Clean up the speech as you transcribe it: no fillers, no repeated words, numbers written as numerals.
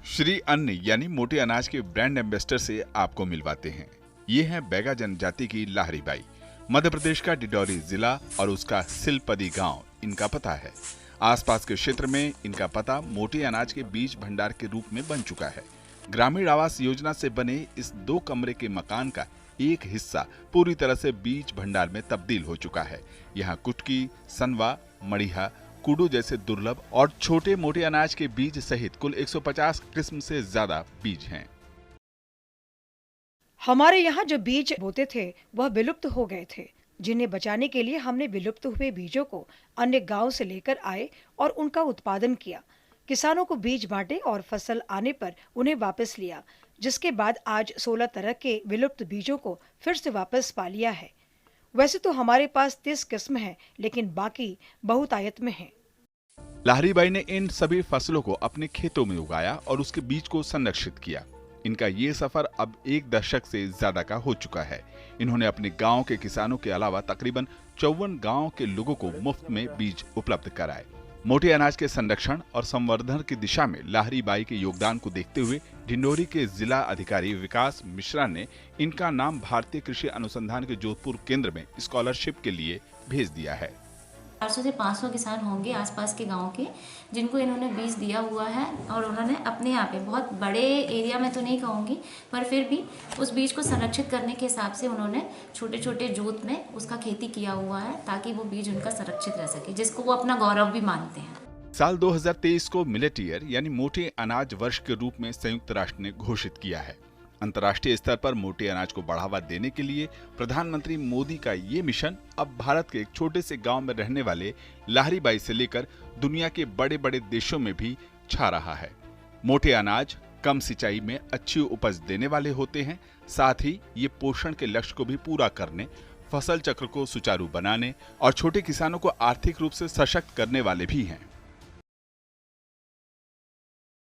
श्री अन्न यानी मोटे अनाज के ब्रांड एम्बेसडर से आपको मिलवाते हैं। ये है बैगा जनजाति की लाहरी बाई। मध्य प्रदेश का डिडौरी जिला और उसका सिलपदी गांव इनका पता है। आसपास के क्षेत्र में इनका पता मोटे अनाज के बीज भंडार के रूप में बन चुका है। ग्रामीण आवास योजना से बने इस 2 कमरे के मकान का एक हिस्सा पूरी तरह से बीज भंडार में तब्दील हो चुका है। यहाँ कुटकी, सनवा, मड़िहा, कुडू जैसे दुर्लभ और छोटे मोटे अनाज के बीज सहित कुल 150 किस्म से ज्यादा बीज हैं। हमारे यहाँ जो बीज बोते थे वह विलुप्त हो गए थे, जिन्हें बचाने के लिए हमने विलुप्त हुए बीजों को अन्य गांव से लेकर आए और उनका उत्पादन किया। किसानों को बीज बांटे और फसल आने पर उन्हें वापस लिया, जिसके बाद आज 16 तरह के विलुप्त बीजों को फिर से वापस पा लिया है। वैसे तो हमारे पास 30 किस्म है, लेकिन बाकी बहुतायत में है। लाहरी बाई ने इन सभी फसलों को अपने खेतों में उगाया और उसके बीज को संरक्षित किया। इनका ये सफर अब 1 दशक से ज्यादा का हो चुका है। इन्होंने अपने गांव के किसानों के अलावा तकरीबन 54 गांव के लोगों को मुफ्त में बीज उपलब्ध कराए। मोटे अनाज के संरक्षण और संवर्धन की दिशा में लाहरी बाई के योगदान को देखते हुए ढिंडोरी के जिला अधिकारी विकास मिश्रा ने इनका नाम भारतीय कृषि अनुसंधान के जोधपुर केंद्र में स्कॉलरशिप के लिए भेज दिया है। 400 से 500 किसान होंगे आसपास के गांव के, जिनको इन्होंने बीज दिया हुआ है और उन्होंने अपने यहाँ पे बहुत बड़े एरिया में तो नहीं कहूँगी, पर फिर भी उस बीज को संरक्षित करने के हिसाब से उन्होंने छोटे छोटे जोत में उसका खेती किया हुआ है, ताकि वो बीज उनका संरक्षित रह सके, जिसको वो अपना गौरव भी मानते हैं। साल 2023 को मिलेट ईयर यानी मोटे अनाज वर्ष के रूप में संयुक्त राष्ट्र ने घोषित किया है। अंतर्राष्ट्रीय स्तर पर मोटे अनाज को बढ़ावा देने के लिए प्रधानमंत्री मोदी का ये मिशन अब भारत के एक छोटे से गांव में रहने वाले लाहरी बाई से लेकर दुनिया के बड़े बड़े देशों में भी छा रहा है। मोटे अनाज कम सिंचाई में अच्छी उपज देने वाले होते हैं, साथ ही ये पोषण के लक्ष्य को भी पूरा करने, फसल चक्र को सुचारू बनाने और छोटे किसानों को आर्थिक रूप से सशक्त करने वाले भी हैं।